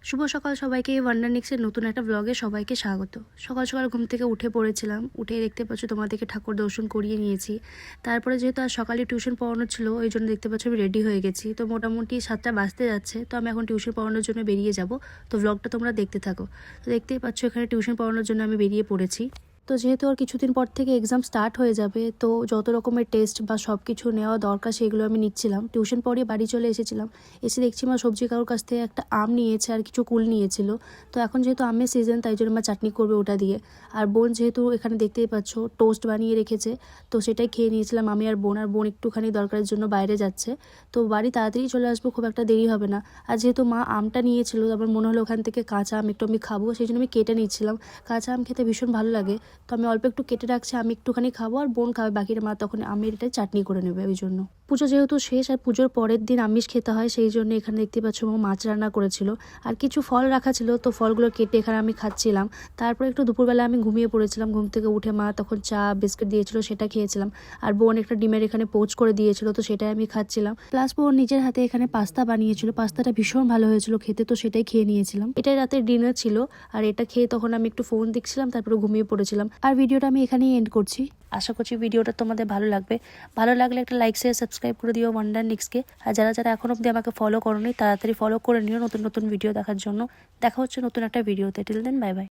শুভ সকাল সবাইকে। ওয়ান্ডারনিক্সের নতুন একটা ব্লগে সবাইকে স্বাগত। সকাল সকাল ঘুম থেকে উঠে পড়েছিলাম, উঠে দেখতে পাচ্ছ তোমাদেরকে ঠাকুর দর্শন করিয়ে নিয়েছি। তারপরে যেহেতু আর সকালে টিউশন পড়ানো ছিল, ওই জন্য দেখতে পাচ্ছ আমি রেডি হয়ে গেছি। তো মোটামুটি 7টা বাজতে যাচ্ছে, তো আমি এখন টিউশন পড়ানোর জন্য বেরিয়ে যাব। তো ব্লগটা তোমরা দেখতে থাকো। তো দেখতেই পাচ্ছ এখানে টিউশন পড়ানোর জন্য আমি বেরিয়ে পড়েছি। তো যেহেতু আর কিছুদিন পর থেকে এক্সাম স্টার্ট হয়ে যাবে, তো যত রকমের টেস্ট বা সব কিছু নেওয়া দরকার সেগুলো আমি নিচ্ছিলাম। টিউশন পড়িয়ে বাড়ি চলে এসেছিলাম। এসে দেখছি মা সবজি কারোর কাছ থেকে একটা আম নিয়েছে আর কিছু কুল নিয়েছিল। তো এখন যেহেতু আমের সিজন, তাই জন্য মা চাটনি করবে ওটা দিয়ে। আর বোন যেহেতু এখানে দেখতেই পাচ্ছ টোস্ট বানিয়ে রেখেছে, তো সেটাই খেয়ে নিয়েছিলাম আমি আর বোন। আর বোন একটুখানি দরকারের জন্য বাইরে যাচ্ছে, তো বাড়ি তাড়াতাড়ি চলে আসবো, খুব একটা দেরি হবে না। আর যেহেতু মা আমটা নিয়েছিল, আমার মনে হলো ওখান থেকে কাঁচা আম একটু আমি খাবো, সেই জন্য আমি কেটে নিচ্ছিলাম। কাঁচা আম খেতে ভীষণ ভালো লাগে, তো আমি অল্প একটু কেটে রাখছি, আমি একটুখানি খাবো আর বোন খাবে বাকিটা। মা তখন আমের এটা চাটনি করে নেবে। ওই জন্য পুজো যেহেতু শেষ আর পুজোর পরের দিন আমিষ খেতে হয়, সেই জন্য এখানে দেখতে পাচ্ছ মাছ রান্না করেছিল আর কিছু ফল রাখা ছিল, তো ফলগুলো কেটে এখানে আমি খাচ্ছিলাম। তারপরে একটু দুপুরবেলা আমি ঘুমিয়ে পড়েছিলাম। ঘুম থেকে উঠে মা তখন চা বিস্কুট দিয়েছিল, সেটা খেয়েছিলাম। আর বোন একটা ডিমের এখানে পোচ করে দিয়েছিল, তো সেটাই আমি খাচ্ছিলাম। প্লাস বোন নিজের হাতে এখানে পাস্তা বানিয়েছিল, পাস্তাটা ভীষণ ভালো হয়েছিল খেতে, তো সেটাই খেয়ে নিয়েছিলাম। এটাই রাতের ডিনার ছিল। আর এটা খেয়ে তখন আমি একটু ফোন দেখছিলাম, তারপরে ঘুমিয়ে পড়েছিলাম। আর ভিডিওটা আমি এখানেই এন্ড করছি। আশা করছি ভিডিওটা তোমাদের ভালো লাগবে। ভালো লাগলে একটা লাইক শেয়ার সাবস্ক্রাইব করে দিও ওয়ান্ডারনিক্সকে। আর যারা যারা এখন অব্দি আমাকে ফলো করোনি, তাড়াতাড়ি ফলো করে নিও নতুন নতুন ভিডিও দেখার জন্য। দেখা হচ্ছে নতুন একটা ভিডিওতে। Till then, bye by.